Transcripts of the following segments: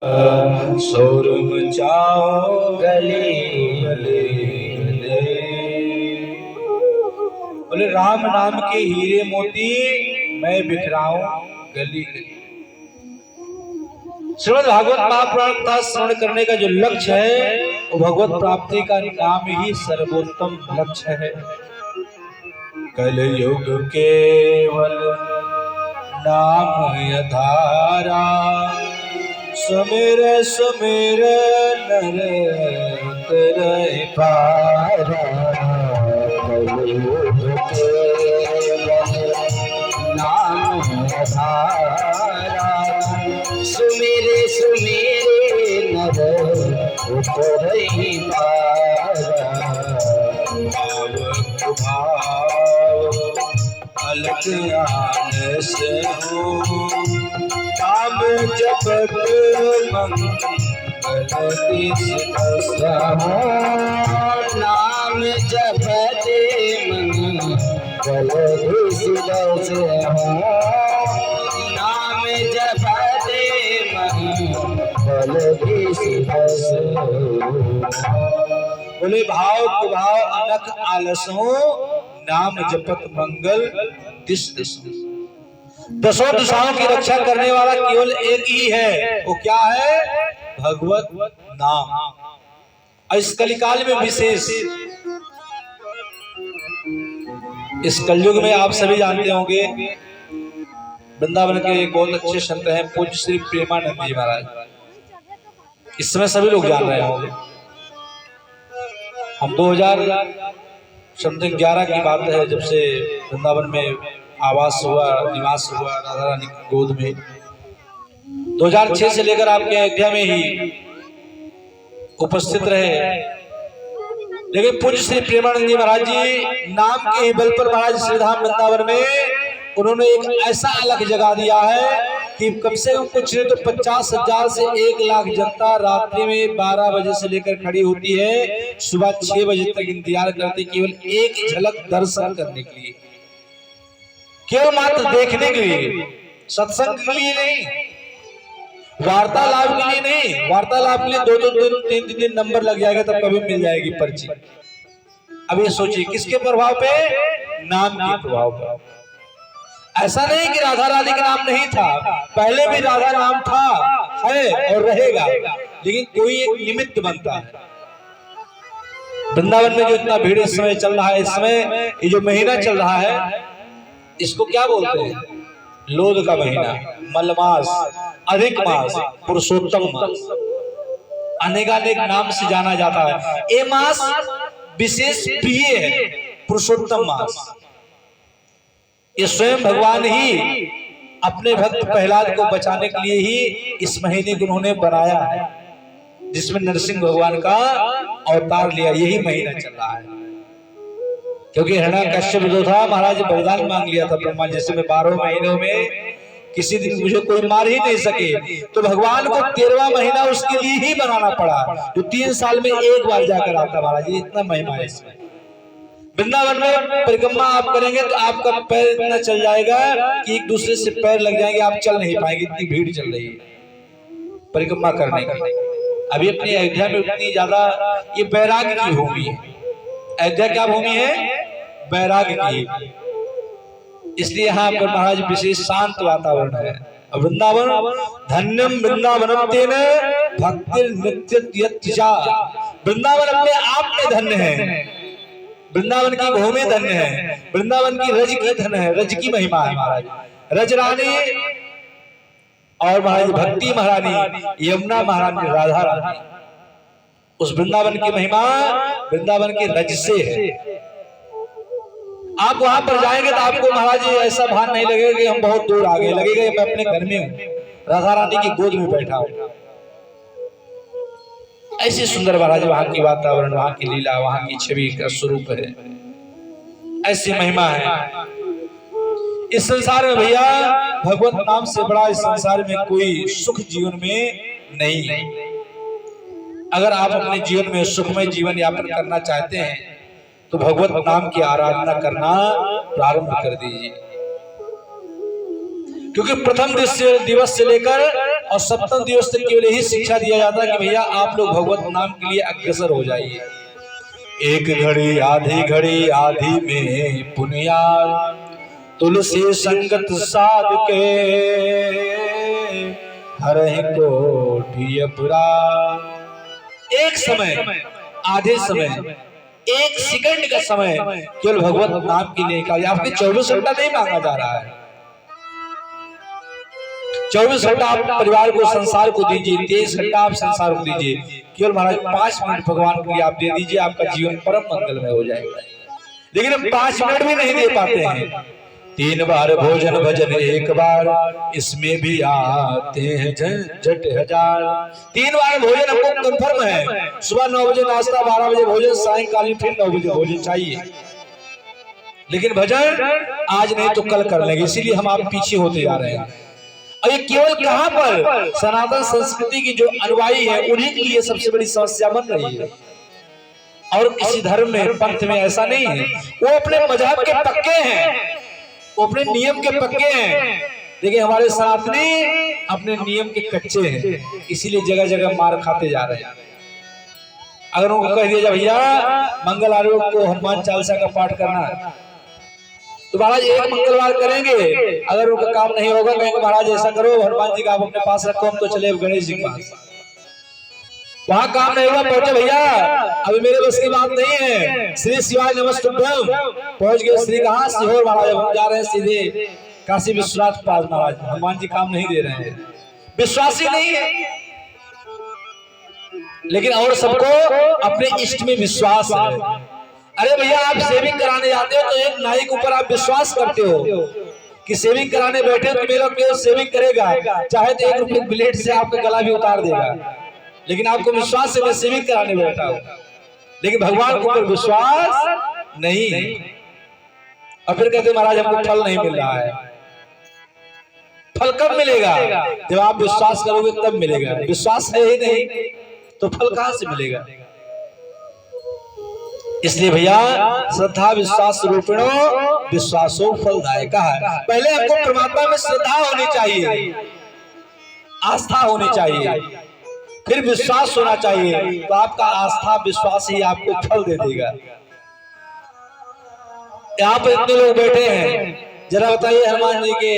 शोर मचाओ गली गली गली। बोले राम नाम के हीरे मोती मैं बिखराऊं गली गली। श्रीमद् भागवत महापुराण का श्रवण करने का जो लक्ष्य है वो भगवत प्राप्ति का नाम ही सर्वोत्तम लक्ष्य है। कलयुग केवल नाम यधारा सुमिर सुमिर नर उतरै पारा। कलयुग केवल नाम यधारा सुमिर सुमिर नर उतरै पारा। भाव भाव अलग आलस हो नाम जपत मंगल दिस हो। नाम जपत मंगल दिस हो। नाम जपत मंगल दिस हो। बोले भाव कुभाव अलख आलसों नाम जपत मंगल दिस दिस। दसों दिशाओं की रक्षा करने वाला केवल एक ही है, वो क्या है? भगवत नाम। और इस कलिकाल में विशेष, इस कलयुग में आप सभी जानते होंगे वृंदावन के एक बहुत अच्छे संत हैं पूज्य श्री प्रेमानंद जी महाराज। इस समय सभी लोग जान रहे होंगे। हम 2011 की बात है जब से वृंदावन में आवास हुआ, निवास हुआ राधा रानी की गोद में। 2006 से लेकर आपके अयोध्या में ही उपस्थित रहे। लेकिन पूज्य श्री प्रेमानंद जी महाराज जी नाम के ही बल पर महाराज श्रीधाम वृंदावन में उन्होंने एक ऐसा अलग जगह दिया है कि कम से कम कुछ नहीं तो 50,000 से 1 लाख जनता रात्रि में 12 बजे से लेकर खड़ी होती है, सुबह 6 बजे तक इंतजार करती केवल एक झलक दर्शन करने के लिए, केवल मात्र देखने के लिए, सत्संग के लिए नहीं, वार्तालाप के लिए नहीं। वार्तालाप के लिए 2-2 दिन 3-3 दिन नंबर लग जाएगा तब कभी मिल जाएगी पर्ची। अब ये सोचिए किसके प्रभाव पे? नाम के प्रभाव पे। ऐसा नहीं कि राधा रानी का नाम नहीं था, पहले भी राधा नाम था, है और रहेगा, लेकिन कोई एक निमित्त बनता है। वृंदावन में जो इतना भीड़ इस समय चल रहा है, इस समय ये जो महीना चल रहा है इसको क्या बोलते हैं? लोध का महीना, मलमास, अधिक मास, पुरुषोत्तम मास, अनेकानेक नाम से जाना जाता है। ये मास विशेष प्रिय है, पुरुषोत्तम मास। ये स्वयं भगवान ही अपने भक्त प्रहलाद को बचाने के लिए ही इस महीने को उन्होंने बनाया है, जिसमें नरसिंह भगवान का अवतार लिया। यही महीना चल रहा है क्योंकि हिरण्यकश्यप जो था महाराज वरदान मांग लिया था ब्रह्मा जी से, मैं 12 महीनों में किसी दिन मुझे कोई मार ही नहीं सके, तो भगवान को 13वां महीना उसके लिए ही बनाना पड़ा, जो 3 साल में एक बार जाकर आता। महाराज इतना महिमा है इसमें। वृंदावन में परिक्रमा आप करेंगे तो आपका पैर इतना चल जाएगा कि एक दूसरे से पैर लग जाएंगे, आप चल नहीं पाएंगे, इतनी भीड़ चल रही है परिक्रमा करने की। अभी अपनी अयोध्या में उतनी ज्यादा, ये बैराग की भूमि है। अयोध्या क्या भूमि है? बैराग की, इसलिए यहाँ पर महाराज विशेष शांत वातावरण है। वृंदावन धन्यम वृंदावनम तेन भक्ति नित्य। वृंदावन अपने आप में धन्य है, वृंदावन की भूमि धन्य है, वृंदावन की रज की धन है, रज की महिमा है महाराज। रज रानी और महाराज भक्ति महारानी, यमुना महारानी, राधा रानी, उस वृंदावन की महिमा वृंदावन के रज से है। आप वहां पर जाएंगे तो आपको महाराज ऐसा भान नहीं लगेगा कि हम बहुत दूर आ गए, लगेगा मैं अपने घर में हूं, राधा रानी की गोद में बैठा हूं। ऐसे सुंदर महाराज वहां की वातावरण, वहां की लीला, वहां की छवि का स्वरूप है, ऐसी महिमा है। इस संसार में भैया भगवत नाम से बड़ा इस संसार में कोई सुख जीवन में नहीं। अगर आप अपने जीवन में सुखमय जीवन यापन करना चाहते हैं तो भगवत नाम की आराधना करना प्रारंभ कर दीजिए, क्योंकि प्रथम दिवस से लेकर और सप्तम दिवस तक केवल यही शिक्षा दिया जाता है कि भैया आप लोग भगवत नाम के लिए अग्रसर हो जाइए। एक घड़ी आधी में पुनियार, तुलसी संगत साध के हरहि कोटि अपराध। एक समय, आधे समय, एक सेकंड का समय केवल भगवत नाम के लिए निकालिए। आपके 24 घंटा नहीं मांगा जा रहा है। 24 घंटा आप परिवार को, संसार को दीजिए, 23 घंटा आप संसार को दीजिए। केवल महाराज 5 मिनट भगवान के लिए आप दे दीजिए, आपका जीवन परम मंगलमय हो जाएगा। लेकिन हम 5 मिनट भी नहीं दे पाते हैं। 3 बार भोजन भजन 1 बार, इसमें भी आते हैं झंझट हजार। 3 बार भोजन हमको कंफर्म है। सुबह 9 बजे नाश्ता, 12 बजे भोजन, सायंकालीन फिर 9 बजे भोजन चाहिए। लेकिन भजन आज नहीं तो कल कर लेंगे, इसीलिए हम आप पीछे होते जा रहे हैं। और ये केवल कहां पर, सनातन संस्कृति की जो अनुयायी है उन्हीं के लिए सबसे बड़ी समस्या बन रही है। और किसी धर्म में, पंथ में ऐसा नहीं है। वो अपने मजहब के पक्के हैं, वो अपने नियम के पक्के हैं, लेकिन हमारे सनातनी अपने नियम के कच्चे हैं, इसीलिए जगह जगह मार खाते जा रहे हैं। अगर उनको कह दिया जाए भैया मंगल आरोप को हनुमान चालीसा का पाठ करना, तो महाराज एक मंगलवार करेंगे। अगर उनका काम नहीं होगा कहेंगे महाराज ऐसा करो, हनुमान जी का आप अपने पास रखो, हम तो चले गणेश जी के पास। वहां काम नहीं होगा, पहुंचे भैया अभी मेरे बस की बात नहीं है, श्री शिवाय नमस्तुभ्यम। पहुंच गए श्री कहां, सीहोर महाराज। हम जा रहे हैं सीधे काशी विश्वनाथ पास महाराज, हनुमान जी काम नहीं दे रहे हैं, विश्वासी नहीं है। लेकिन और सबको अपने इष्ट में विश्वास है। अरे भैया आप सेविंग कराने जाते हो तो एक नाई के ऊपर आप विश्वास करते हो कि सेविंग कराने बैठे हो तो मेरा केवल सेविंग करेगा, चाहे तो 1 रुपये ब्लेड से आपका गला भी उतार देगा, लेकिन आपको विश्वास है मैं सेविंग कराने बैठा हूं। लेकिन भगवान के ऊपर विश्वास नहीं। और फिर कहते महाराज हमको फल नहीं मिल रहा है। फल कब मिलेगा? जब आप विश्वास करोगे तब मिलेगा। विश्वास है ही नहीं तो फल कहां से मिलेगा? इसलिए भैया श्रद्धा विश्वास रूपिणो विश्वासो फलदायक है। पहले हमको परमात्मा में श्रद्धा होनी चाहिए, आस्था होनी चाहिए, फिर विश्वास होना चाहिए, तो आपका आस्था विश्वास ही आपको फल दे देगा। यहाँ पर इतने लोग बैठे हैं, जरा बताइए हनुमान जी के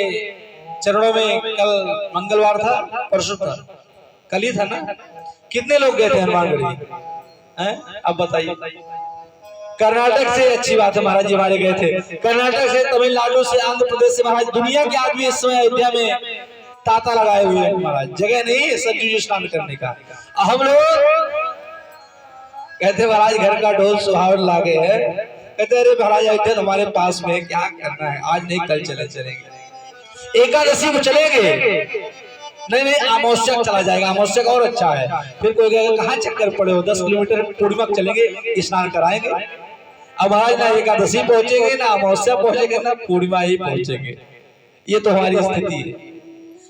चरणों में कल मंगलवार था, परसों था, कल ही था ना, कितने लोग गए थे हनुमानगढ़ी? अब बताइए। कर्नाटक से, अच्छी बात है महाराज जी हमारे गए थे, कर्नाटक से, तमिलनाडु से, आंध्र प्रदेश से महाराज, दुनिया के आदमी इस समय अयोध्या में तांता लगाए हुए हैं महाराज। जगह नहीं है सरयू स्नान करने का। हम लोग कहते महाराज घर का ढोल सुहावन लागे है, कहते अरे महाराज अयोध्या हमारे पास में, क्या करना है, आज नहीं कल चलेंगे, एकादशी को चलेंगे, नहीं अमावस्या चला जाएगा, अमावस्या और अच्छा है। फिर कोई कहेगा कहाँ चक्कर पड़े हो, 10 किलोमीटर पूर्णिमा चलेंगे, स्नान कराएंगे। अब महाराज ना एकादशी पहुंचेंगे, ना अमावस्या पहुंचेंगे, ना पूर्णिमा ही पहुंचेंगे। ये तो हमारी स्थिति है।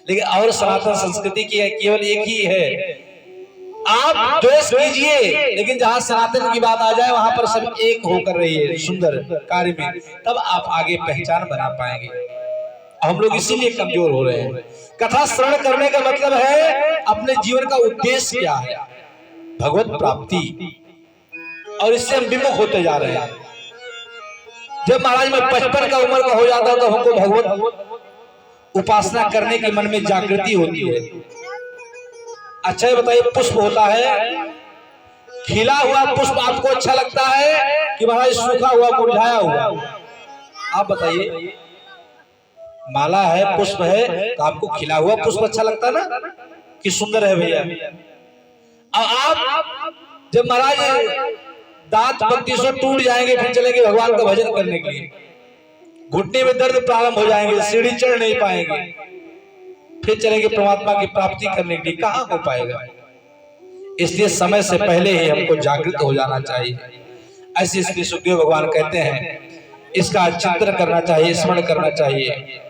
लेकिन और सनातन संस्कृति की केवल एक ही है, आप द्वेष कीजिए, लेकिन जहां सनातन की बात आ जाए वहां पर सब एक होकर रहिए सुंदर कार्य में, तब आप आगे पहचान बना पाएंगे। हम लोग इसीलिए कमजोर हो रहे हैं। कथा श्रवण करने का मतलब है अपने जीवन का उद्देश्य क्या है, भगवत प्राप्ति, और इससे हम विमुख होते जा रहे हैं। जब महाराज में 55 का उम्र का हो जाता तो हमको भगवत उपासना करने के मन में जागृति होती है। अच्छा ये बताइए, पुष्प होता है, खिला हुआ पुष्प आपको अच्छा लगता है कि महाराज सूखा हुआ मुरझाया हुआ? आप बताइए। माला है, पुष्प है, तो आपको खिला हुआ पुष्प अच्छा लगता है ना कि सुंदर है भैया। अब आप जब महाराज दांत पत्ती से टूट जाएंगे फिर चलेंगे भगवान का भजन करने के लिए, घुटने में दर्द प्रारंभ हो जाएंगे, सीढ़ी चढ़ नहीं पाएंगे, फिर चलेंगे परमात्मा की प्राप्ति करने के लिए, कहां हो पाएगा? इसलिए समय से पहले ही हमको जागृत हो जाना चाहिए। ऐसे श्री सुखदेव भगवान कहते हैं, इसका चिंतन करना चाहिए, स्मरण करना चाहिए।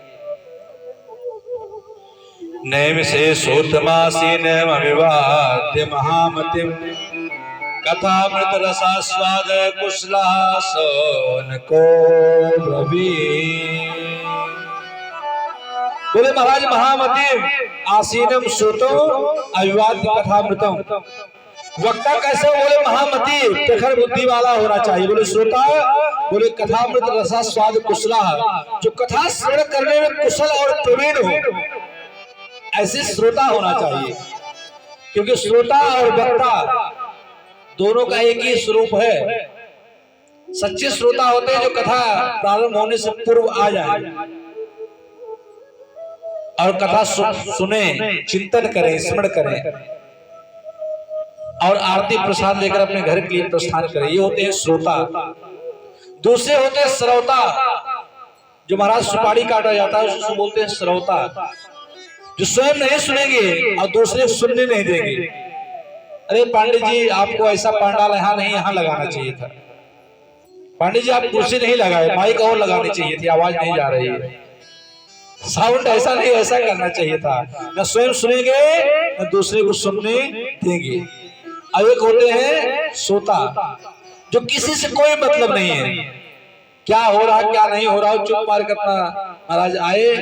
नैम से सोतमासीन अविवाद्य महामतिम कथामृत रसास्वाद कुशलासन को ब्रवी। बोले महाराज महामती आसीनम श्रुतो अविवाद कथामृतम। वक्ता कैसे? बोले महामती प्रखर बुद्धि वाला होना चाहिए। बोले श्रोता, बोले कथामृत रसा स्वाद कुशला, जो कथा श्रवण करने में कुशल और प्रवीण हो, ऐसे श्रोता होना चाहिए। क्योंकि श्रोता और वक्ता दोनों का एक ही स्वरूप है। सच्चे श्रोता होते हैं जो कथा प्रारंभ होने से पूर्व आ जाए और कथा सुने, चिंतन करें, स्मरण करें और आरती प्रसाद लेकर अपने घर के लिए प्रस्थान करें। ये होते हैं श्रोता। दूसरे होते हैं श्रोता, जो महाराज सुपारी काटा जाता है उसको बोलते हैं श्रोता, जो स्वयं नहीं सुनेंगे और दूसरे सुनने नहीं देंगे। अरे पांडित जी, आपको ऐसा पंडाल यहाँ नहीं, यहाँ लगाना चाहिए था। पांडित जी, आप कुर्सी नहीं लगाए, माइक और लगानी चाहिए थी, आवाज नहीं जा रही है। साउंड ऐसा नहीं, ऐसा करना चाहिए था। न स्वयं सुनेंगे न दूसरे को सुनने देंगे। अब एक होते हैं श्रोता, जो किसी से कोई मतलब नहीं है, क्या हो रहा क्या नहीं हो रहा, चुप मार कर अपना महाराज आए,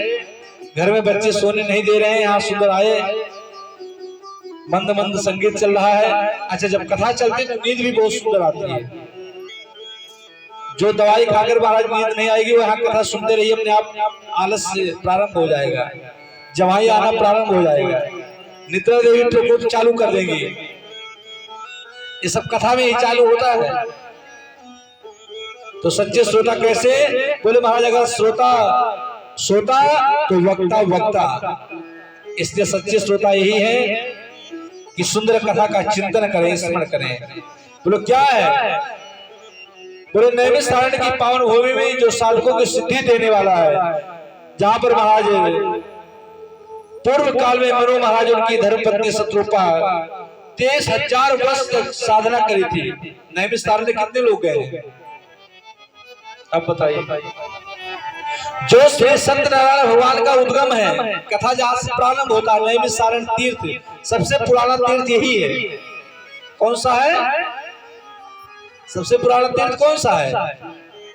घर में बच्चे सोने नहीं दे रहे हैं, यहाँ सुंदर आए, मंद मंद संगीत चल रहा है। अच्छा, जब कथा चलती तो नींद भी बहुत सुंदर आती है। जो दवाई खाकर महाराज नींद नहीं आएगी, वो यहाँ कथा सुनते रहिए, अपने आप आलस से प्रारंभ हो जाएगा, जवाई आना प्रारंभ हो जाएगा, निद्रा देवी प्रकोप चालू कर देंगी। ये सब कथा में ही चालू होता है। तो सच्चे श्रोता कैसे? बोले महाराज अगर श्रोता तो वक्ता वक्ता। इसलिए सच्चे श्रोता यही है कि सुंदर कथा का चिंतन करें, स्मरण करें। बोलो क्या है? बोले नैमिषारण्य की पावन भूमि में जो साधकों की सिद्धि देने वाला है, जहां पर महाराज पूर्व काल में मनु महाराज उनकी धर्मपत्नी शत्रुपा 23,000 वर्ष तक साधना करी थी। नैमिषारण्य कितने लोग गए अब बताइए? जो श्री सत्यनारायण भगवान का उद्गम है, कथा जहां से प्रारंभ होता है, नैमिषारण्य तीर्थ सबसे पुराना तीर्थ यही है। कौन सा है सबसे पुराना तीर्थ? कौन सा है?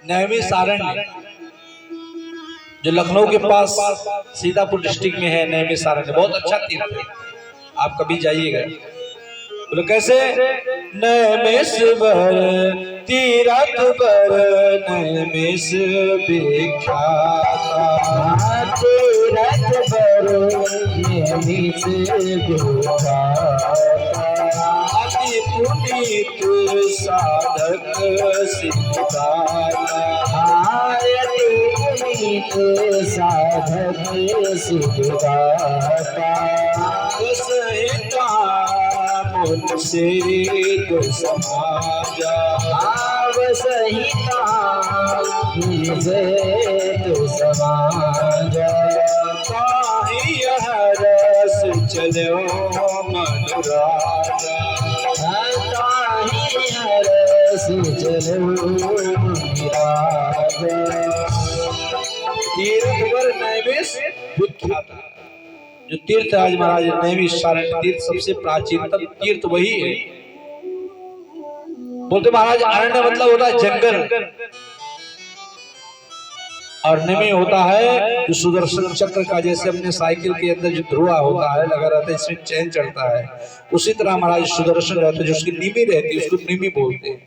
नैमिषारण्य, जो लखनऊ के पास सीतापुर डिस्ट्रिक्ट में है। नैमिषारण्य बहुत अच्छा तीर्थ है, आप कभी जाइएगा। बोलो कैसे? नैमिषवर तीरथ पर नैमिष विख्याता, तीरथ पर नैमिष विख्याता, अति पुनीत साधक सिद्धाता, अति पुनीत साधक सिद्धाता, से तो समाजा सहिता तो समाजा, रस चलो मन राजा, रस चलो मन राजा। तीर्थवर नैमिष विख्याता, जो तीर्थ आज महाराज नैमिषारण्य तीर्थ सबसे प्राचीनतम तीर्थ वही है। बोलते महाराज अरण्य मतलब होता है जंगल, और निमि होता है जो सुदर्शन चक्र का, जैसे अपने साइकिल के अंदर जो ध्रुआ होता है लगा रहता है, इसमें चैन चढ़ता है, उसी तरह महाराज सुदर्शन रहते जो उसकी निमि रहती है, उसको निमि बोलते हैं।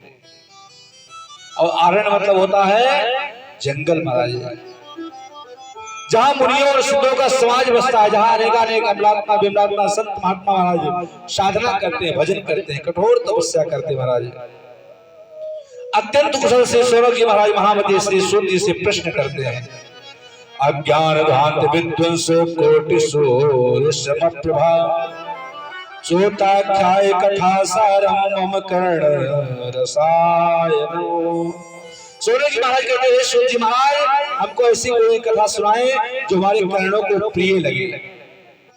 और अरण्य मतलब होता है जंगल महाराज, जहां मुनियों और सिद्धों का समाज बसता है, जहां अनेकानेक अमलात्मा विमलात्मा संत महात्मा महाराज साधना करते हैं, भजन करते हैं, कठोर तपस्या करते हैं महाराज। अत्यंत कुशल से सेवक की महाराज महामती श्री सूर्य से प्रश्न करते हैं। अज्ञान ध्वांत विध्वंस कोटि सूर्य प्रभा, चोताख्याय कथा सारम मम कर्ण रसायनो। सूर्य जी महाराज कहते हैं, सूर्य जी महाराज हमको ऐसी कोई कथा सुनाए जो हमारे कर्णों को प्रिय लगे,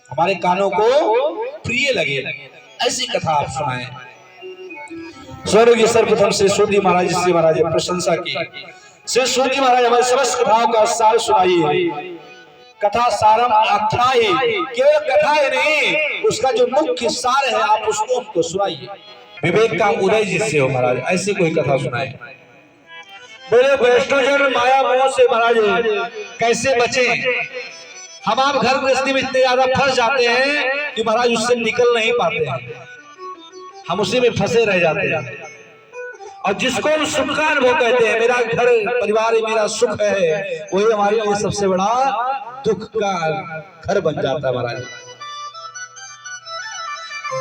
हमारे कानों को प्रिय लगे, ऐसी कथा आप सुनाए। सूर्य जी सर्वप्रथम से सूर्य महाराज से महाराज प्रशंसा की। श्री सूर्य महाराज हमारे समस्त कथाओं का सार सुनाइए। कथा सारम आख्याय, केवल कथा ही नहीं, उसका जो मुख्य सार है आप उसको हमको सुनाइए। विवेक का उदय जिससे हो महाराज, ऐसी कोई कथा सुनाए। बोले वैष्णवजन माया मोह से महाराज कैसे बचे, हम आप घर गृहस्थी में इतने ज्यादा फंस जाते हैं कि महाराज उससे निकल नहीं पाते हैं, हम उसी में फंसे रह जाते हैं। और जिसको हम सुख का अनुभव कहते हैं, मेरा घर परिवार मेरा सुख है, वही हमारे लिए सबसे बड़ा दुख का घर बन जाता है महाराज।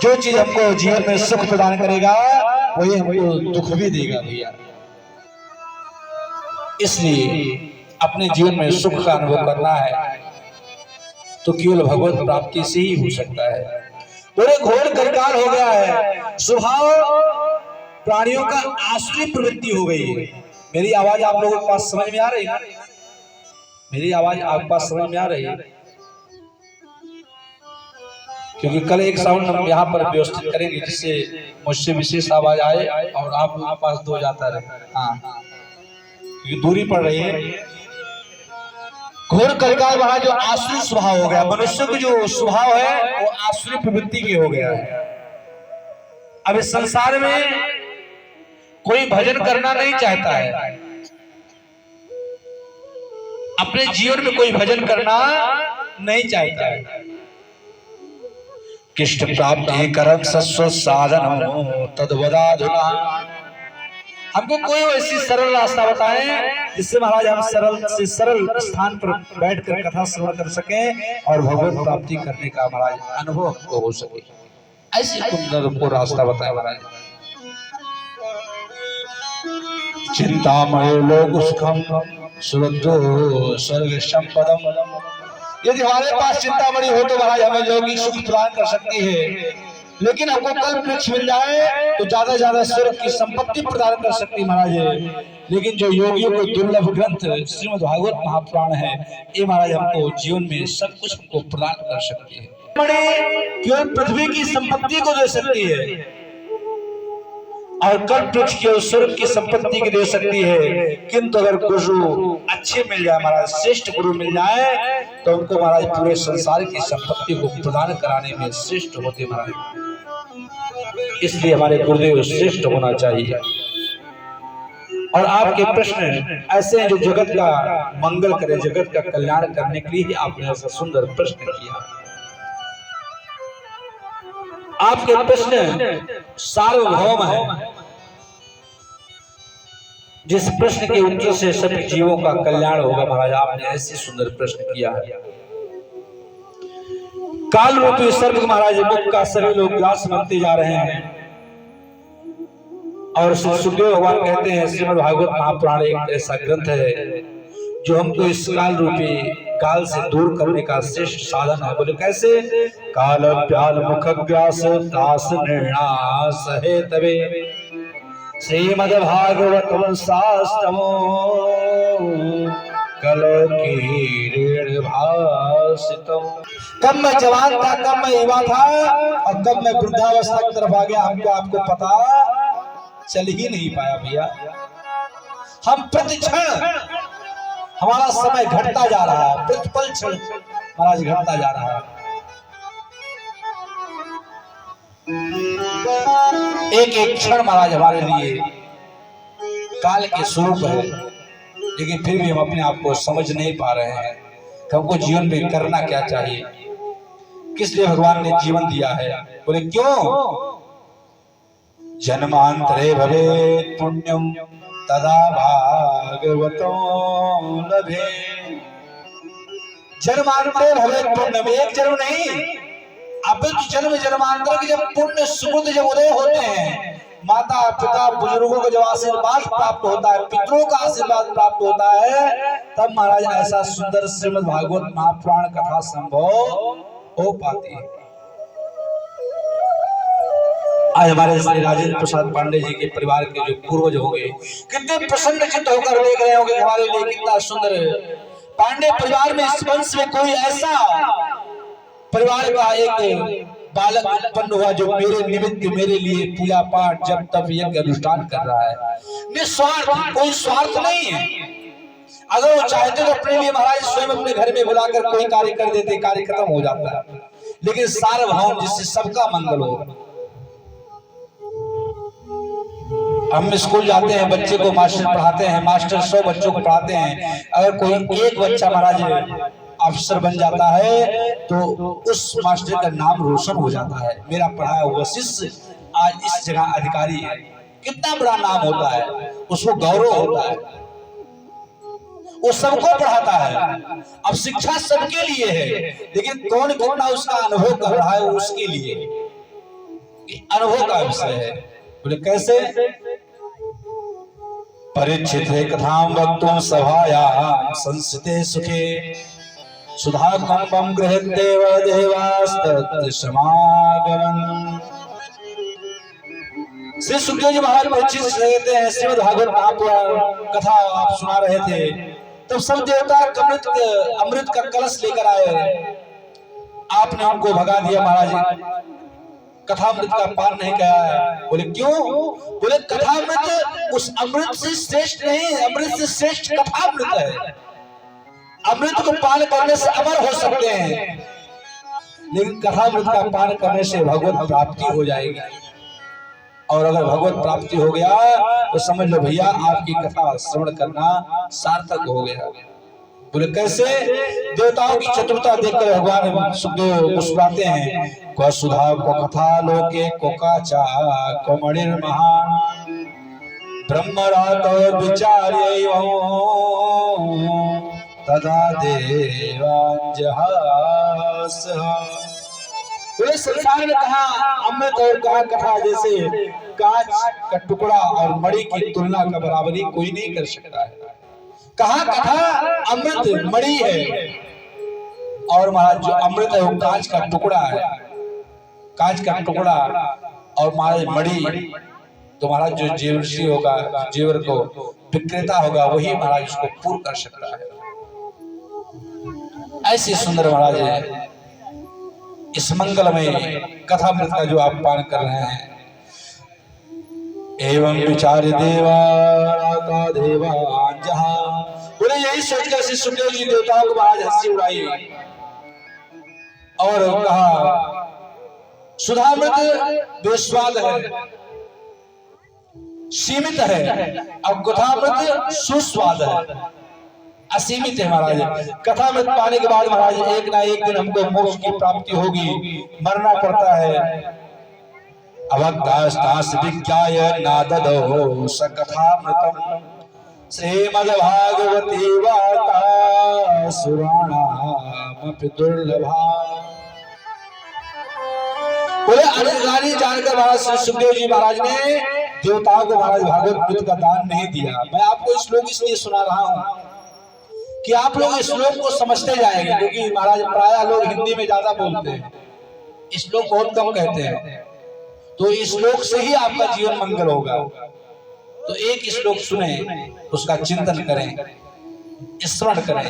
जो चीज हमको जीवन में सुख प्रदान करेगा वही हमको दुख भी देगा भैया। इसलिए अपने जीवन में सुख का अनुभव करना है तो केवल भगवत प्राप्ति से ही हो सकता है। पूरे घोर कलिकाल हो गया है, स्वभाव प्राणियों का आसुरी प्रवृत्ति हो गई है। मेरी आवाज आप लोगों के पास समझ में आ रही है? मेरी आवाज आपके पास समझ में आ रही है? क्योंकि कल एक साउंड हम यहाँ पर व्यवस्थित करेंगे जिससे मुझसे विशेष आवाज आए और आप लोगों के पास दो जाता रहे। हाँ, क्योंकि दूरी पड़ रही है। घोर कलिकाल वहां जो आसुरी स्वभाव हो गया, मनुष्य का जो स्वभाव है वो आसुरी प्रवृत्ति के हो गया है। अब इस संसार में कोई भजन करना नहीं चाहता है, अपने जीवन में कोई भजन करना नहीं चाहता है। कृष्ण प्राप्ति करम सस्व साधन तद्वदाधुना। हमको कोई ऐसी सरल रास्ता बताएं जिससे महाराज हम सरल से सरल स्थान पर बैठकर कथा श्रवण कर सके और भगवत प्राप्ति करने का महाराज अनुभव हमको हो सके। ऐसी सुंदर को रास्ता बताए महाराज। चिंतामय लोक सुखम सुरद्धो स्वर्ग संपदम। यदि हमारे पास चिंतामणि हो तो महाराज हमें लौकिक सुख प्रदान कर सकती है, लेकिन हमको कल्प वृक्ष मिल जाए तो ज्यादा ज्यादा स्वर्ग की संपत्ति प्रदान कर सकती महाराज। लेकिन जो योगियों को दुर्लभ ग्रंथ श्रीमद् भागवत महापुराण है, ये महाराज हमको जीवन में सब कुछ हमको प्रदान कर सकती है। केवल पृथ्वी की संपत्ति को दे सकती है और कल्प वृक्ष केवल स्वर्ग की संपत्ति को दे सकती है। किंतु अगर गुरु अच्छे मिल जाए महाराज, श्रेष्ठ गुरु मिल जाए तो उनको महाराज पूरे संसार की संपत्ति को प्रदान कराने में श्रेष्ठ होते महाराज। इसलिए हमारे गुरुदेव श्रेष्ठ होना चाहिए। और आपके प्रश्न ऐसे हैं जो जगत का मंगल करे, जगत का कल्याण करने के लिए ही आपने ऐसा सुंदर प्रश्न किया। आपके प्रश्न सार्वभौम है, जिस प्रश्न के उत्तर से सभी जीवों का कल्याण होगा महाराज। आपने ऐसे सुंदर प्रश्न किया है। काल रूपी सर्प महाराज मुख का सभी लोग ग्रास बनते जा रहे हैं और सुखदेव भगवान कहते हैं श्रीमद् भागवत महापुराण एक ऐसा ग्रंथ है जो हमको इस काल रूपी काल से दूर करने का श्रेष्ठ साधन है। बोले कैसे? काल प्याल मुख ग्रास दास निर्णास है तबे श्रीमद् भागवतम शास्त्रमो कलकीर्ण भासितम। कब मैं जवान था, कब मैं युवा था और कब मैं वृद्धावस्था की तरफ आ गया, हमको आपको पता चल ही नहीं पाया भैया। हम प्रतिक्षण हमारा समय घटता जा रहा है, प्रतिपल क्षण महाराज घटता जा रहा है। एक एक क्षण महाराज हमारे लिए काल के स्वरूप है, लेकिन फिर भी हम अपने आप को समझ नहीं पा रहे हैं कि हमको जीवन में करना क्या चाहिए, किस लिए भगवान ने जीवन दिया है। बोले क्यों? जन्मांतरे भवे पुण्यम तदा भागवतो लभे। जन्मांतरे भवे पुण्यम, एक जन्म नहीं, अब जन्म जन्मांतर के जब पुण्य सुकृत जब उदय होते हैं, माता पिता बुजुर्गों को जब आशीर्वाद प्राप्त होता है, पितरों का आशीर्वाद प्राप्त होता है, तब महाराज ऐसा सुंदर श्रीमद् भागवत महापुराण कथा संभव हो पाती है। आज हमारे श्री राजेंद्र प्रसाद पांडे जी के परिवार के जो पूर्वज होंगे कितने प्रसन्न चित्त होकर देख रहे होंगे हमारे लिए कितना सुंदर पांडे परिवार में, इस वंश में कोई ऐसा परिवार का एक बालक उत्पन्न हुआ जो मेरे निमित्त मेरे लिए पूजा पाठ जब तब यज्ञ अनुष्ठान कर रहा है, निस्वार्थ, कोई स्वार्थ नहीं है। अगर वो चाहते तो अपने लिए महाराज स्वयं अपने घर में बुलाकर कोई कार्य कर देते, कार्य खत्म हो जाता है, लेकिन सार्वभौम जिससे सबका मंगल हो। हम स्कूल जाते हैं, बच्चे को मास्टर पढ़ाते हैं, मास्टर 100 बच्चों को पढ़ाते हैं, अगर कोई एक बच्चा महाराज अफसर बन जाता है तो उस मास्टर का नाम रोशन हो जाता है। मेरा पढ़ाया हुआ शिष्य आज इस जगह अधिकारी है, कितना बड़ा नाम होता है, उसको गौरव होता है, वो सबको पढ़ाता है। अब शिक्षा सबके लिए है, लेकिन कौन कितना उसका अनुभव कर रहा है वो उसके लिए अनुभव का विषय है। बोले कैसे? परीक्षित है कथाम वक्तुम सभाया संस्थिते सुखे सुधा कंपम गृहत देव देवास्तत् समागमन। श्री सुखदेव जी महाराज परीक्षित रहते हैं, श्रीमद् भागवत महापुराण कथा आप सुना रहे थे, तब सब देवता अमृत का कलश लेकर आए, आपने उनको भगा दिया महाराज, कथामृत का पान नहीं किया। बोले क्यों? बोले कथामृत उस अमृत से श्रेष्ठ नहीं, अमृत से श्रेष्ठ कथामृत है। अमृत को पान करने से अमर हो सकते हैं, लेकिन कथामृत का पान करने से भगवत प्राप्ति हो जाएगी, और अगर भगवत प्राप्ति हो गया तो समझ लो भैया आपकी कथा श्रवण करना सार्थक हो गया। बोले कैसे? देवताओं की चतुरता देखकर भगवान सुखदेव मुस्कुराते हैं। को सुधा को कथा लोके को काचा को मणिर महान ब्रह्मरात विचार्य तदा देवांजहास। पूरे संसार में कहा अमृत और कहा कथा जैसे कांच का टुकड़ा और मणि की तुलना का बराबरी कोई नहीं कर सकता है। कहा कथा अमृत मणि है, और महाराज जो अमृत है वो कांच का टुकड़ा है, कांच का टुकड़ा और महाराज मणि, तो महाराज जो जेवरसी होगा, जेवर को विक्रेता होगा, वही महाराज उसको पूर्ण कर सकता है। ऐसे सुंदर महाराज है इस मंगल में कथामृत का जो आप पान कर रहे हैं। एवं विचार देवा का देवा जहां, बोले यही सोचकर श्री सुखदेव जी देवताओं को महाराज हंसी उड़ाई और कहा सुधामृत बेस्वाद है, सीमित है, अब कथामृत सुस्वाद है, असीमित है। महाराज कथामृत पाने के बाद महाराज एक ना एक दिन हमको मोक्ष की प्राप्ति होगी, मरना पड़ता है। अवक्तास्तास विज्ञाय नाददो सकथामृतम् श्रीमद्भागवती वार्ता सुराणामपि दुर्लभा। बोले अनिर्गानी जानकर महाराज श्री सुखदेव जी महाराज ने देवताओं को महाराज भागवत का दान नहीं दिया। मैं आपको श्लोक इसलिए सुना रहा हूं कि आप लोग इस श्लोक को समझते जाएंगे, क्योंकि महाराज प्रायः लोग हिंदी में ज्यादा बोलते हैं, इस श्लोक बहुत कम कहते हैं, तो इस श्लोक से ही आपका जीवन मंगल होगा। तो एक श्लोक सुने, उसका चिंतन करें, स्मरण करें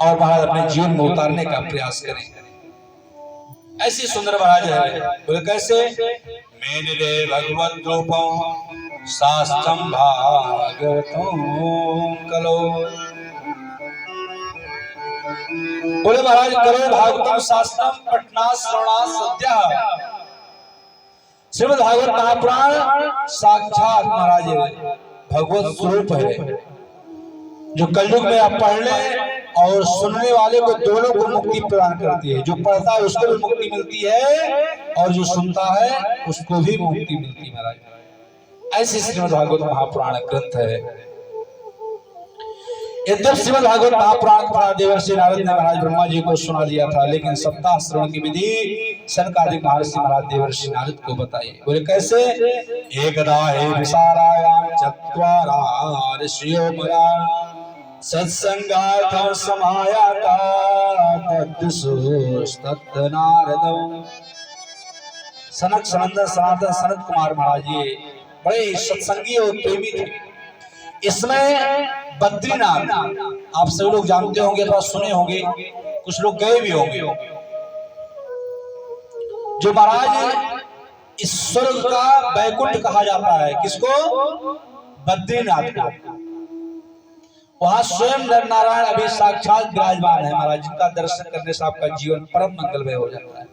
और महाराज अपने जीवन में उतारने का प्रयास करें। ऐसी सुंदर महाराज है। बोले कैसे? मेरे भगवत रूपम शास्त्रम भागवतम कलो। बोले महाराज करो भागवतम शास्त्रम पठना श्रवणा सद्यः। श्रीमद् भागवत महापुराण साक्षात महाराज भगवत स्वरूप है, जो कलयुग में आप पढ़ लें और सुनने वाले को दोनों को मुक्ति प्रदान करती है। जो पढ़ता है उसको भी मुक्ति मिलती है और जो सुनता है उसको भी मुक्ति मिलती है। महाराज ऐसे श्रीमद् भागवत महापुराण ग्रंथ है। यद्यप श्रीमद् भागवत महापुराण का देवर्षि नारद ने महाराज ब्रह्मा जी को सुना दिया था, लेकिन सप्ताह श्रवण की विधि सनकादिक महर्षि महाराज देवर्षि नारद को बताई। बोले कैसे? एकदा हे विशालायां चत्वारा ऋषियो मया सत्संगार्थं समायाता तद्दुषस्तत् नारदं। सनक सनंदन सनातन सनत कुमार महाराज ये बड़े सत्संगी और प्रेमी थे। इसमें बद्रीनाथ आप सभी लोग जानते होंगे, तो सुने होंगे, कुछ लोग गए भी होंगे। जो महाराज इस स्वर्ग का बैकुंठ कहा जाता है, किसको? बद्रीनाथ को। वहां स्वयं नर नारायण अभी साक्षात विराजमान है महाराज, जिनका दर्शन करने से आपका जीवन परम मंगलमय हो जाता है।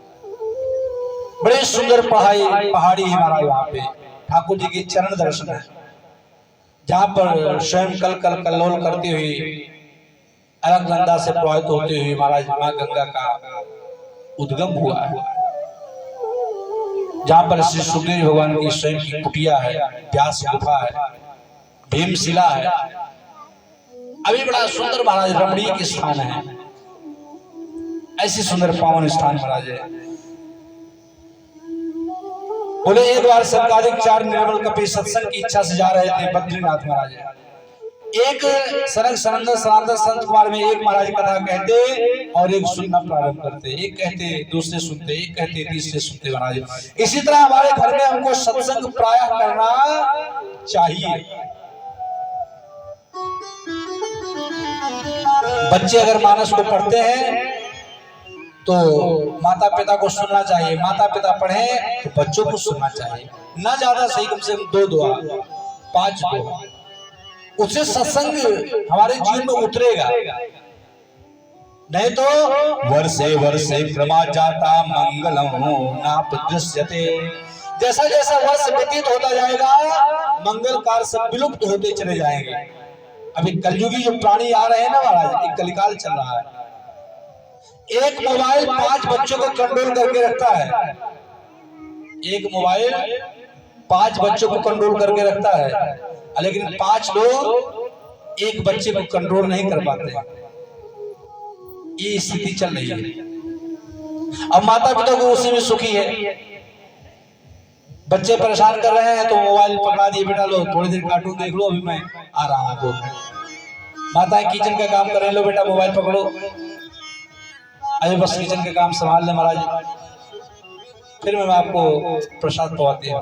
बड़े सुंदर पहाड़ी है महाराज, वहां पे ठाकुर जी की चरण दर्शन है, जहां पर स्वयं कल कल कल्लोल करती हुई अलकनंदा से प्रभावित होते हुए महाराज माँ गंगा का उद्गम हुआ है, जहां पर श्री सुखदेव भगवान की स्वयं की कुटिया है, व्यास गुफा है, भीमशिला है। अभी बड़ा सुंदर महाराज रमणीय स्थान है, ऐसी सुंदर पावन स्थान महाराज है। बोले एक बार सनकादिक 4 निर्मल कपि सत्संग की इच्छा से जा रहे थे बद्रीनाथ महाराज। एक सरक सनंदन सनातन संत कुमार में एक महाराज कथा कहते और एक सुनना प्रारंभ करते, एक कहते दूसरे सुनते, एक कहते तीसरे सुनते महाराज। इसी तरह हमारे घर में हमको सत्संग प्रायः करना चाहिए। बच्चे अगर मानस को पढ़ते हैं तो माता पिता को सुनना चाहिए, माता पिता पढ़े तो बच्चों को सुनना चाहिए, ना ज्यादा सही, कम से कम 2 दुआ 5 दुआ, उससे सत्संग हमारे जीवन में उतरेगा। नहीं तो वर्षे वर्षे क्रमा जाता मंगलम नाप दृश्यते, जैसा जैसा वर्ष व्यतीत होता जाएगा मंगल कार्य सब विलुप्त होते चले जाएंगे। अभी कलयुगी जो प्राणी आ रहे हैं ना महाराज, एक कलिकाल चल रहा है। एक मोबाइल 5 बच्चों को कंट्रोल करके रखता है, एक मोबाइल 5 बच्चों को कंट्रोल करके रखता है, लेकिन 5 लोग एक बच्चे को कंट्रोल नहीं कर पाते। ये स्थिति चल रही है। अब माता पिता को उसी में सुखी है, बच्चे परेशान कर रहे हैं तो मोबाइल पकड़ा दिए, बेटा लो थोड़ी देर कार्टून देख लो, अभी मैं आ रहा हूं। माता किचन का काम कर रहे, लो बेटा मोबाइल पकड़ो, अरे बस किचन के काम संभाल ले महाराज, फिर मैं आपको प्रसाद पहुंचाती हूँ।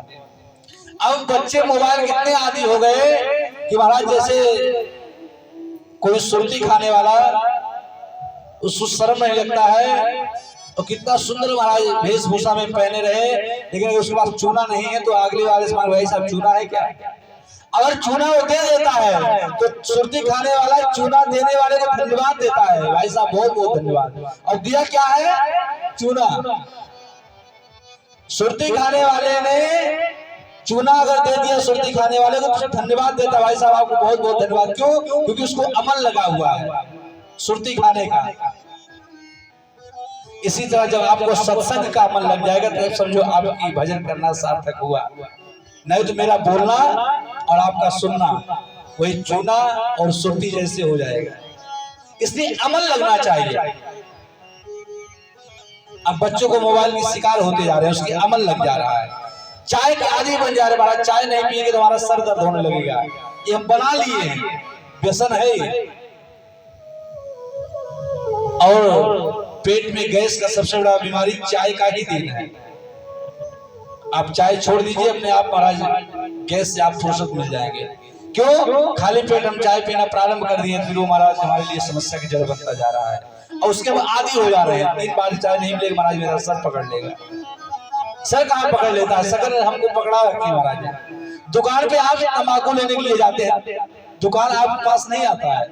अब बच्चे मोबाइल कितने आदी हो गए कि महाराज जैसे कोई सुरती खाने वाला, उसको शर्म नहीं लगता है, तो कितना सुंदर महाराज वेशभूषा में पहने रहे, लेकिन उसके पास चूना नहीं है तो अगले वाले से भाई साहब चूना है क्या? अगर चूना वो दे देता है तो सुरती खाने वाला चूना देने वाले को धन्यवाद देता है, भाई साहब बहुत बहुत धन्यवाद। और दिया क्या है? चूना। सुरती खाने वाले ने चूना अगर दे दिया सुरती खाने वाले को तो धन्यवाद देता, भाई साहब आपको बहुत बहुत धन्यवाद। क्यों? क्योंकि उसको अमल लगा हुआ है सुरती खाने का। इसी तरह जब आपको सत्संग का अमल लग जाएगा तो समझो आपकी भजन करना सार्थक हुआ। नहीं तो मेरा बोलना और आपका सुनना वही चूना और सुरती जैसे हो जाएगा। इसलिए अमल लगना चाहिए। अब बच्चों को मोबाइल की शिकार होते जा रहे हैं, उसकी अमल लग जा रहा है, चाय के आदी बन जा रहे हैं। चाय नहीं पिएंगे तो हमारा सर दर्द होने लगेगा, ये हम बना लिए हैं, व्यसन है। और पेट में गैस का सबसे बड़ा बीमारी चाय का ही दिन है। आप चाय छोड़ दीजिए, अपने आप महाराज गैस से आप फुर्सत मिल जाएंगे। क्यों? खाली पेट हम चाय पीना प्रारंभ कर दिए, फिर वो महाराज हमारे लिए समस्या की जड़ बनता जा रहा है और उसके बाद आदी हो जा रहे हैं। 3 बार चाय नहीं मिलेगी महाराज मेरा सर पकड़ लेगा। सर कहाँ पकड़ लेता है? सर हमको पकड़ा रखती है महाराज। दुकान पे आप तंबाकू लेने के लिए जाते हैं, दुकान आपके पास नहीं आता है,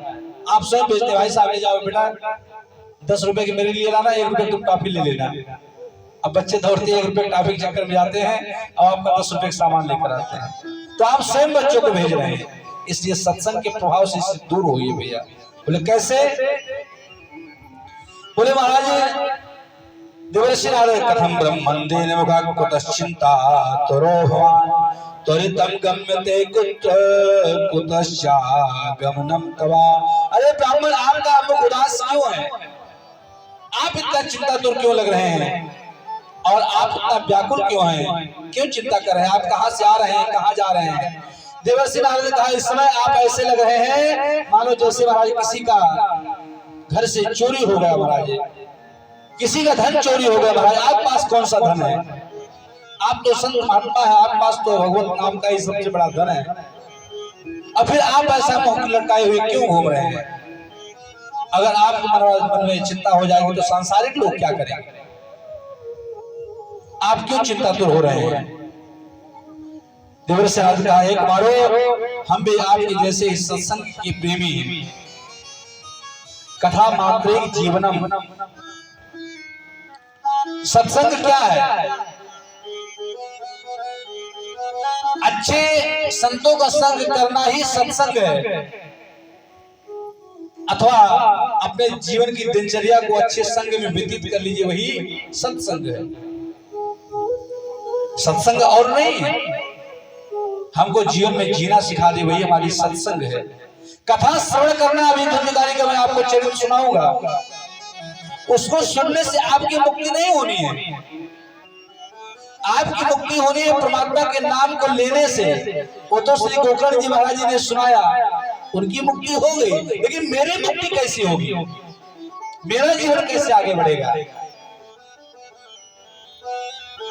आप स्वयं बेचते, भाई साहब ले जाओ बेटा 10 रुपए की मेरे लिए लाना, 1 रुपए तुम टॉफी ले लेना। अब बच्चे दौड़ते 1 रुपए टॉफी के चक्कर में जाते हैं और आपका 10 रुपए का सामान लेकर आते हैं, तो आप स्वयं बच्चों को भेज रहे हैं। इसलिए सत्संग के प्रभाव से दूर होइए भैया। बोले कैसे? बोले महाराज देवर्षि नारद कथम ब्रह्मंदेन मुखा कुतश्चिंता तरोहवान त्वरितम गम्यते कुतश्चा गमनम तवा। अरे ब्राह्मण आपका मुख उदास क्यों है? आप इतना चिंतातुर क्यों लग रहे हैं और आप इतना व्याकुल क्यों हैं? क्यों चिंता कर रहे हैं? आप कहां से आ रहे हैं, कहां जा रहे हैं? देवर्षि नारद ने कहा इस समय आप ऐसे लग रहे हैं मानो जैसे महाराज किसी का घर से चोरी हो गया, महाराज किसी का धन चोरी हो गया। महाराज आपके पास कौन सा धन है? आप तो संत महात्मा है, आपके पास तो भगवत नाम का ही सबसे बड़ा धन है, और फिर आप ऐसा मुंह लटकाए हुए क्यों घूम रहे हैं? अगर आपको महाराज मन में चिंता हो जाएगी तो सांसारिक लोग क्या करेंगे? आप क्यों चिंतातुर हो रहे हैं? देवर्षि नारद कहा एक मारो हम भी आपके जैसे इस सत्संग के प्रेमी हैं। कथा मात्रेक जीवनम। सत्संग क्या है? अच्छे संतों का संग करना ही सत्संग है। अथवा अपने जीवन की दिनचर्या को अच्छे संग में व्यतीत कर लीजिए, वही सत्संग है। सत्संग और नहीं है, हमको जीवन में जीना सिखा दे, वही हमारी सत्संग है। कथा श्रवण करना, अभी धन्यवादी का मैं आपको चरित्र सुनाऊंगा, उसको सुनने से आपकी मुक्ति नहीं होनी है। आपकी मुक्ति होनी है परमात्मा के नाम को लेने से। वो तो श्री गोकर्ण जी महाराज जी ने सुनाया, उनकी मुक्ति हो गई, लेकिन मेरी मुक्ति कैसे होगी, मेरा जीवन कैसे आगे बढ़ेगा।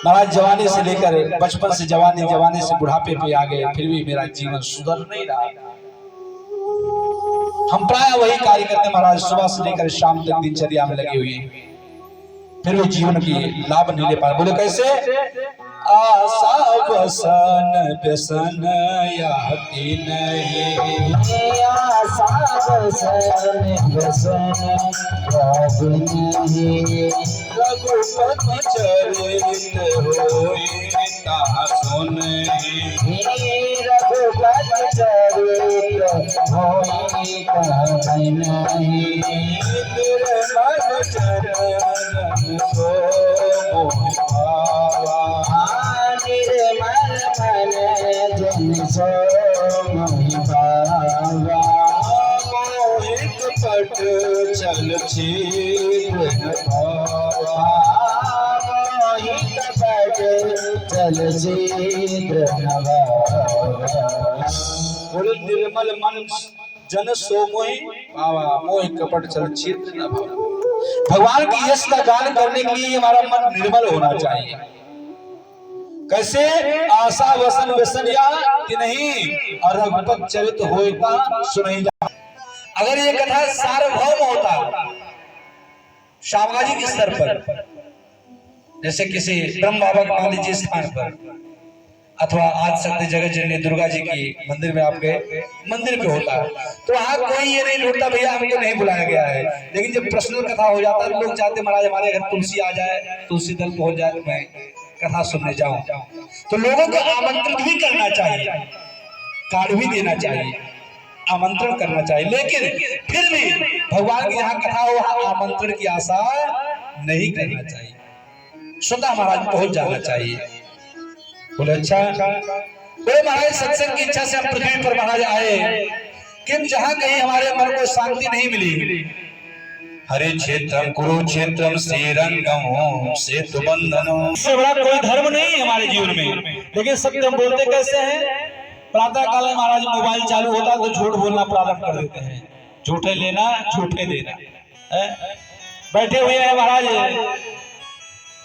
महाराज जवानी से लेकर बचपन से जवानी, जवानी से बुढ़ापे पे आ गए, फिर भी मेरा जीवन सुधर नहीं रहा। हम प्राय वही कार्य करते महाराज, सुबह से लेकर शाम तक दिनचर्या में लगे हुए, फिर भी जीवन की लाभ नहीं ले पा। बोले कैसे? आशा वसन व्यसन याति नहीं, आशा वसन व्यसन याति नहीं, रघुपति चरित होए ता सुनहि, रघुपति चरित होए ता नहीं, निर्मल चरण सो मोहि पावा, निर्मल मन जन सो मोहि पावा, मोहित पट चल छिद्र न पावा, मोहित पट चल छिद्र न पावा। बोले निर्मल मन जन सो मोहि पावा, मोहि कपट चल छिद्र न पावा। भगवान की यश का गान करने के लिए हमारा मन निर्मल होना चाहिए। कैसे? आशा वसन व्यसन या कि नहीं, और रघुपत चरित होता सुनहि जा। अगर ये कथा सार्वभौम होता श्यामगा जी के स्तर पर, जैसे किसी ब्रह्म बाबा मान लीजिए स्थान पर, अथवा आज शक्ति जगत जननी दुर्गा जी की मंदिर में, आपके मंदिर पे होता है, तो वहां कोई ये नहीं ढूंढता भैया हमको नहीं बुलाया गया है। लेकिन जब पर्सनल कथा हो जाता है, लोग चाहते महाराज हमारे घर तुलसी आ जाए, तुलसी दल पहुंच जाए, तो मैं कथा सुनने जाऊं। तो लोगों को आमंत्रित भी करना चाहिए, कार्ड भी देना चाहिए, आमंत्रण करना चाहिए, लेकिन फिर भी भगवान की जहाँ कथा हो वहां आमंत्रण की आशा नहीं करना चाहिए, स्वतः महाराज पहुंच जाना चाहिए। बोले अच्छा, बोले महाराज सत्संग की इच्छा से हम पृथ्वी पर महाराज आए, किंतु जहां कहीं हमारे मन को शांति नहीं मिली, हरे क्षेत्रम कुरुक्षेत्रम श्रीरंगम सेतु बंधनम, इससे बड़ा कोई धर्म नहीं है हमारे जीवन में। लेकिन सत्य हम बोलते कैसे हैं? प्रातः काल में महाराज मोबाइल चालू होता तो झूठ बोलना प्रारंभ कर देते हैं, झूठे लेना झूठे देना। बैठे हुए हैं महाराज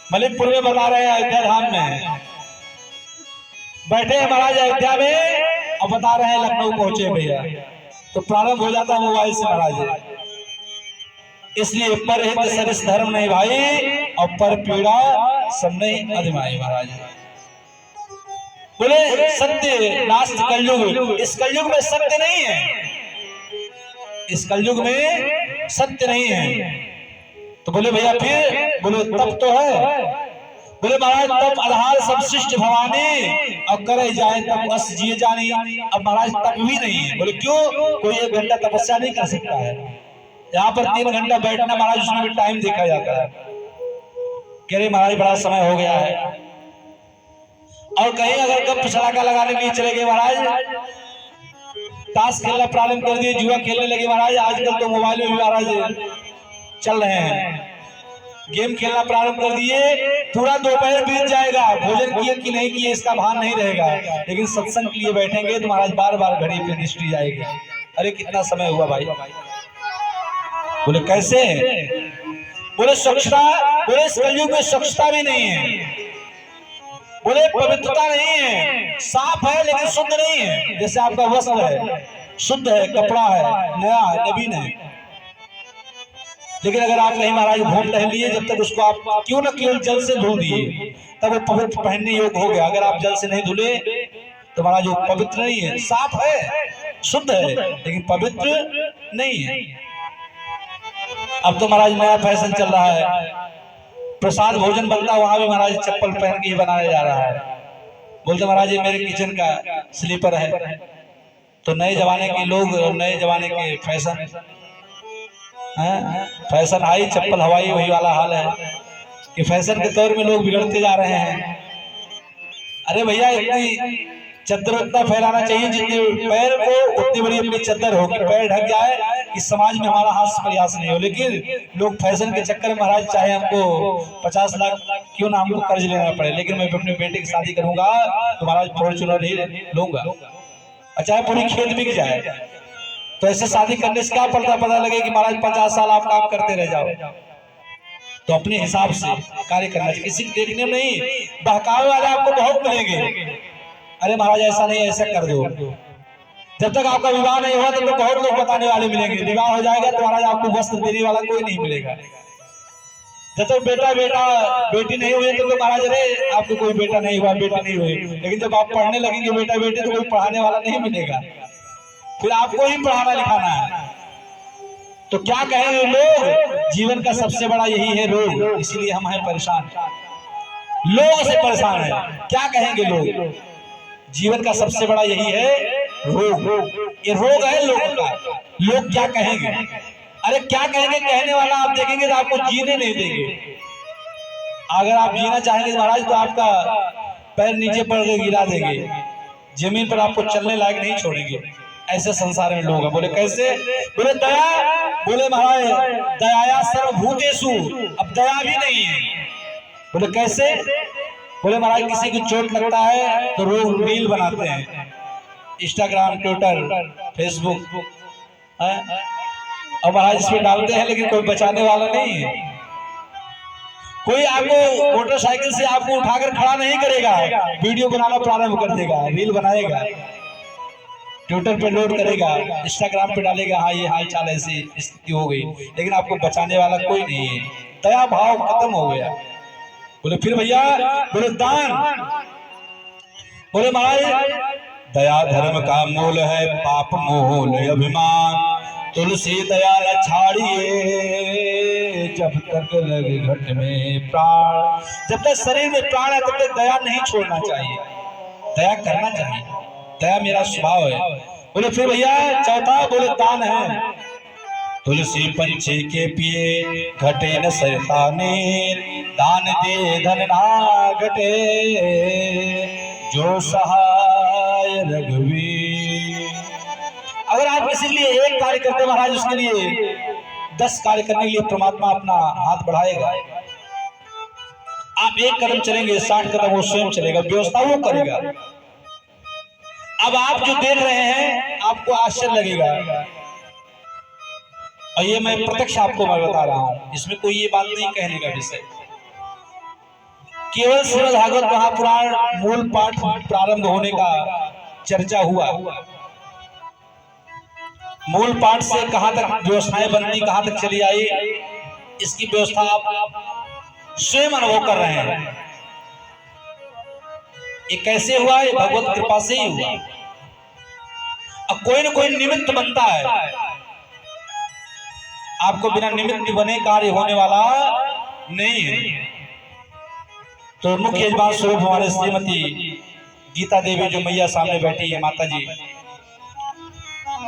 मलिकपुर में, बता रहे हैं अयोध्या धाम में बैठे हैं महाराज अयोध्या में, और बता रहे हैं लखनऊ पहुंचे भैया, तो प्रारंभ हो जाता मोबाइल से महाराज। इसलिए परहित सरिस धर्म नहीं भाई, और पर पीड़ा सब नहीं अधमाई महाराज। बोले सत्य लास्ट कलयुग, इस कलयुग में सत्य नहीं है, इस कलयुग में सत्य नहीं है। तो बोले भैया फिर? बोले तप तो है। बोले महाराज तप आधार सब शिष्ट भवानी, और करे जाए तब अस जिए जानी। अब महाराज तप भी नहीं है। बोले क्यों? कोई 1 घंटा तपस्या नहीं कर सकता है, यहाँ पर 3 घंटा बैठना महाराज, उसमें भी टाइम देखा जाता है। कह रहे महाराज बड़ा समय हो गया है, और कहीं अगर गप सड़ाका लगाने के लिए चले गए महाराज, ताश खेलना प्रारंभ कर दिए, जुआ खेलने लगे महाराज। आजकल तो मोबाइल में भी महाराज चल रहे हैं, गेम खेलना प्रारंभ कर दिए, पूरा दोपहर बीत जाएगा, भोजन किए कि नहीं किए इसका भान नहीं रहेगा। लेकिन सत्संग के लिए बैठेंगे तो महाराज बार बार घड़ी पे दृष्टि जाएगी, अरे कितना समय हुआ भाई। बोले कैसे? बोले स्वच्छता, बोले इस कलयुग में स्वच्छता भी नहीं है, बोले पवित्रता नहीं है, साफ है लेकिन शुद्ध नहीं है। जैसे आपका वस्त्र है, शुद्ध है, कपड़ा है, नया है, नवीन है, लेकिन अगर आप नहीं महाराज घूम टहल लिए, जब तक उसको आप क्यों न केवल जल से धुल दिए, तब वो पवित्र पहनने योग्य हो गया। अगर आप जल से नहीं धुले तो महाराज वो पवित्र नहीं है, साफ है, शुद्ध है, लेकिन पवित्र नहीं है। अब तो महाराज नया फैशन चल रहा है, प्रसाद भोजन बनता वहां भी महाराज चप्पल पहन के ही बनाया जा रहा है। बोलते महाराज ये मेरे किचन का स्लीपर है। तो नए जमाने के लोग, नए जमाने के फैशन, फैशन आई चप्पल हवाई, वही वाला हाल है कि फैशन के तौर में लोग बिगड़ते जा रहे हैं। अरे भैया इतनी चद्दर उतना फैलाना चाहिए जितने पैर को उतनी बड़ी अपनी चद्दर हो कि पैर ढक जाए कि समाज में हमारा हाथ प्रयास नहीं हो। लेकिन लोग फैशन के चक्कर में महाराज चाहे हमको 50 लाख क्यों ना हमको कर्ज लेना पड़े, लेकिन मैं अपने बेटे की शादी करूंगा तो महाराज फॉर्च्यूनर ही लूंगा, चाहे पूरी खेत बिक जाए। तो ऐसे शादी करने से क्या पता लगे कि महाराज 50 साल आप काम करते रह जाओ। तो अपने हिसाब से कार्य करना चाहिए, किसी को देखने में नहीं। बहकावे वाले आपको बहुत मिलेंगे, अरे महाराज ऐसा नहीं ऐसा कर दो। जब तक आपका विवाह नहीं हुआ तब तो बहुत लोग बताने वाले मिलेंगे, विवाह हो जाएगा तो महाराज आपको वस्त्र देने वाला कोई नहीं मिलेगा। जब तक बेटा बेटी नहीं हुए तो महाराज अरे आपको कोई बेटा नहीं हुआ बेटी नहीं हुई। लेकिन जब आप पढ़ने लगेंगे बेटा बेटी तो कोई पढ़ाने वाला नहीं मिलेगा, फिर आपको ही पढ़ाना लिखाना है। तो क्या कहेंगे लोग, जीवन का सबसे बड़ा यही है रोग, इसलिए हम हैं परेशान, लोग से परेशान है। क्या कहेंगे लोग, जीवन का सबसे बड़ा यही है रोग, ये रोग है लोगों का। लोग क्या कहेंगे, अरे क्या कहेंगे कहने वाला आप देखेंगे तो आपको जीने नहीं देंगे। अगर आप जीना चाहेंगे महाराज तो आपका पैर नीचे पड़ के गिरा देंगे, जमीन पर आपको चलने लायक नहीं छोड़ेंगे। ऐसे संसार में लोग हैं। बोले कैसे, बोले दया, बोले महाराज दयाया सर्वभूतेषु, अब दया भी नहीं है। बोले कैसे, बोले महाराज किसी की चोट लगता है तो लोग रील बनाते हैं, इंस्टाग्राम ट्विटर फेसबुक और महाराज इसमें डालते हैं, लेकिन कोई बचाने वाला नहीं है। कोई आपको मोटरसाइकिल से आपको उठाकर खड़ा नहीं करेगा, वीडियो बनाना प्रारंभ कर देगा, रील बनाएगा, ट्विटर पे लोड करेगा, इंस्टाग्राम पे डालेगा, हाँ ये हाल चाल ऐसी स्थिति हो गई, लेकिन आपको बचाने वाला कोई नहीं है। दया भाव खत्म हो गया। बोले फिर भैया, बोले दान, बोले महाराज दया धर्म का मूल है, पाप मूल अभिमान, तुलसी दया न छाड़िए, जब तक लगे घट में प्राण। जब तक शरीर में प्राण है तब तक दया नहीं छोड़ना चाहिए, दया करना चाहिए, दया मेरा स्वभाव है। बोले फिर भैया चौथा, बोले दान है, तुलसी पंछी के पिए घटे न सरताने, दान दे धन ना घटे, जो सहाय रघुवीर। अगर आप किसी लिए एक कार्य करते महाराज उसके लिए 10 कार्य करने के लिए परमात्मा अपना हाथ बढ़ाएगा। आप एक कदम चलेंगे 60 कदम वो स्वयं चलेगा, व्यवस्था वो करेगा। अब आप जो देख रहे हैं आपको आश्चर्य लगेगा, और ये मैं प्रत्यक्ष आपको मैं बता रहा हूं, इसमें कोई ये बात नहीं कहने का विषय। केवल श्रीमद् भागवत महापुराण मूल पाठ प्रारंभ होने का चर्चा हुआ, मूल पाठ से कहां तक व्यवस्थाएं बनती, कहां तक चली आई, इसकी व्यवस्था आप स्वयं अनुभव कर रहे हैं। ये कैसे हुआ, ये भगवत कृपा से ही हुआ। अब कोई न कोई निमित्त बनता है, आपको बिना निमित्त बने कार्य होने वाला नहीं है। तो मुख्य यजमान स्वरूप हमारे श्रीमती गीता देवी जो मैया सामने बैठी है माता जी,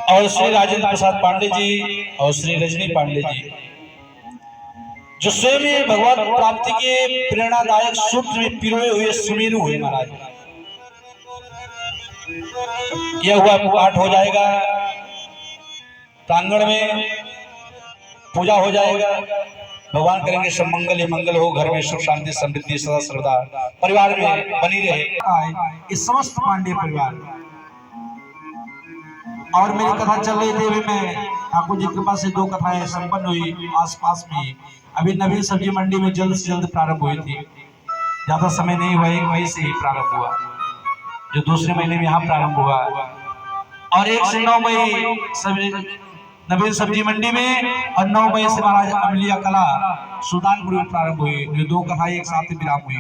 और श्री राजेंद्र प्रसाद पांडे जी और श्री रजनी पांडे जी, जो स्वयं भगवत प्राप्ति के प्रेरणादायक सूत्र में पिरोए हुए सुमेरु हुए महाराज। यह हुआ पाठ हो जाएगा, प्रांगण में पूजा हो जाएगा, भगवान करेंगे सब मंगल ही मंगल हो, घर में सुख शांति समृद्धि सदा सर्वदा परिवार में बनी रहे इस समस्त पांडे परिवार। और मेरी कथा चल रही थी, अभी मैं ठाकुर जी की कृपा से 2 कथाएं संपन्न हुई आसपास में। अभी नवीन सब्जी मंडी में जल्द से जल्द प्रारंभ हुई थी, ज्यादा समय नहीं हुआ, 1 मई से ही प्रारंभ हुआ, जो दूसरे महीने में यहाँ प्रारंभ हुआ। और 1 से 9 मई नवीन सब्जी मंडी में, और 9 मई से महाराज अमलिया कला सुल्तानपुर में प्रारंभ हुई, जो 2 कथाएं एक साथ विराम हुई।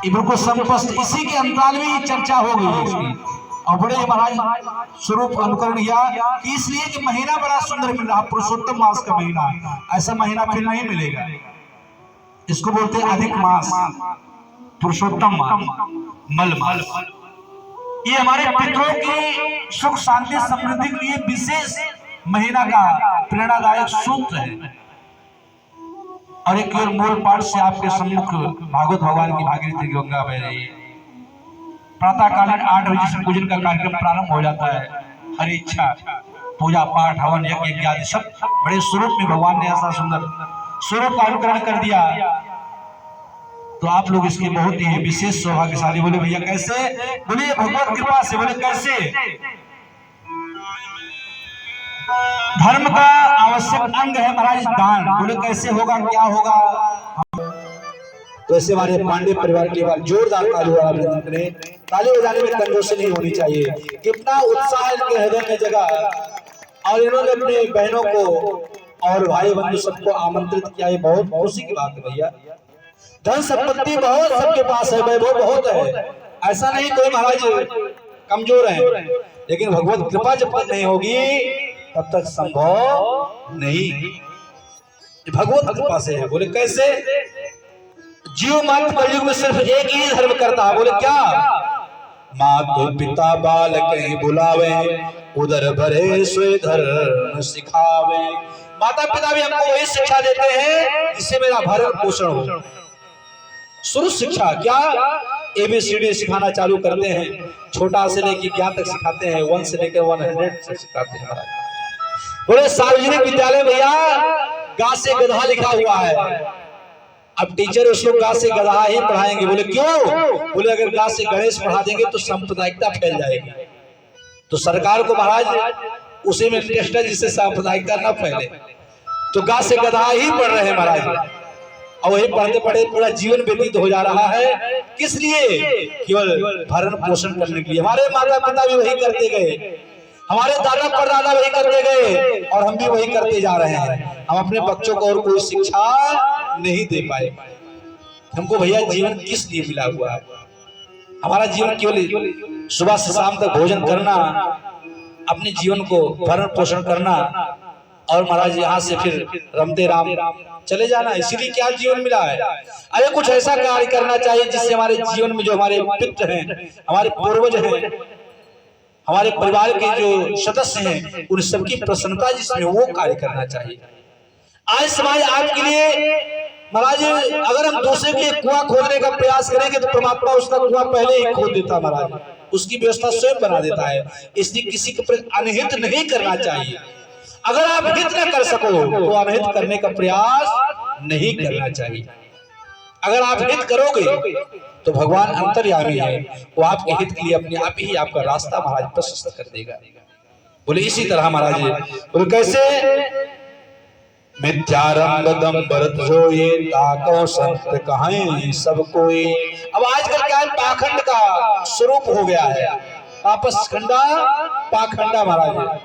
बिल्कुल संपस्त इसी के अंतराल में चर्चा हो गई इसकी, और बड़े महाराज स्वरूप अनुकरण किया कि इसलिए कि महीना बड़ा सुंदर मिल रहा, पुरुषोत्तम मास का महीना, ऐसा महीना फिर नहीं मिलेगा। इसको बोलते हैं अधिक मास, पुरुषोत्तम मल मास। ये हमारे पितरों की सुख शांति समृद्धि के लिए विशेष महीना का प्रेरणादायक सूत्र है। और एक और मूल पाठ से आपके सम्मुख भागवत भगवान की भागीरथी गंगा बह रही है। प्रातःकालीन 8 बजे से पूजन का कार्यक्रम प्रारंभ हो जाता है। हरि इच्छा पूजा पाठ हवन यज्ञ इत्यादि सब बड़े स्वरूप में भगवान ने ऐसा सुंदर स्वरूप का अनुकरण कर दिया। तो आप लोग इसके बहुत ही विशेष सौभाग्यशाली। बोले भैया कैसे? बोले भगवत कृपा से। बोले कैसे? धर्म का आवश्यक अंग है महाराज दान। बोले कैसे होगा, क्या होगा? तो ऐसे हमारे पांडे परिवार के बाद जोरदार ताली वाला करें। ताली बजाने में कंजूसी नहीं होनी चाहिए। कितना उत्साह इनके हृदय में जगा और इन्होंने अपने बहनों को और भाई बंधु सबको आमंत्रित किया। ये बहुत खुशी की बात है भैया। धन संपत्ति बहुत सबके पास है, वैभव बहुत है, ऐसा नहीं कोई महाराज कमजोर है, लेकिन भगवत कृपा जब तक नहीं होगी तब तक संभव नहीं। भगवत कृपा से है। बोले कैसे? जीव मात्र कलयुग में सिर्फ एक ही धर्म करता है। बोले क्या? माता पिता बाल कहीं बुलावे, उधर भरे सोए धर्म सिखावे। माता पिता भी हमको वही शिक्षा देते हैं जिससे मेरा भरण पोषण हो। शुरू शिक्षा क्या? ABCD सिखाना चालू करते हैं। छोटा से लेकर ज्ञान तक सिखाते हैं, 1 से लेकर 100 तक सिखाते हैं। बोले सार्वजनिक विद्यालय भैया गा से गधा लिखा हुआ है। अब टीचर उसको गा से गधा ही पढ़ाएंगे। बोले क्यों? बोले अगर गा से गणेश पढ़ा देंगे तो सांप्रदायिकता फैल जाएगी। तो सरकार को महाराज उसी में इंटरेस्ट है जिससे सांप्रदायिकता न फैले। तो गा से गधा ही पढ़ रहे हैं महाराज, और वही पढ़ते पढ़े पूरा जीवन व्यतीत हो जा रहा है। किस लिए? केवल भरण पोषण करने के लिए। हमारे माता पिता भी वही करते गए, हमारे दादा परदादा वही करते गए, और हम भी वही करते जा रहे हैं। हम अपने बच्चों को और कोई शिक्षा नहीं दे पाए। हमको भैया जीवन किस लिए मिला हुआ है? हमारा जीवन केवल सुबह से शाम तक भोजन करना, अपने जीवन को भरण पोषण करना, और महाराज यहाँ से फिर रमते राम चले जाना, इसीलिए क्या जीवन मिला है? अरे कुछ ऐसा कार्य करना चाहिए जिससे हमारे जीवन में जो हमारे पितृ हैं, हमारे पूर्वज हैं, हमारे परिवार के जो सदस्य हैं, उन सबकी प्रसन्नता जिसमें वो कार्य करना चाहिए। आज समाज आपके लिए महाराज अगर हम दूसरे के कुआं खोदने का प्रयास करेंगे तो परमात्मा उसका कुआं पहले ही खोद देता महाराज, उसकी व्यवस्था स्वयं बना देता है। इसलिए किसी के प्रति अनहित नहीं करना चाहिए। अगर आप हित न कर सको तो अनहित करने का प्रयास नहीं करना चाहिए। अगर आप हित करोगे तो भगवान अंतर्यामी है, वो आपके हित के लिए अपने आप ही आपका रास्ता महाराज प्रशस्त कर देगा। बोले इसी तरह महाराज बोले कैसे? मिथ्यारंग भरत जो ये ताको संत कहें सब कोई। अब आजकल क्या पाखंड का स्वरूप हो गया है, आपस खंडा पाखंडा महाराज।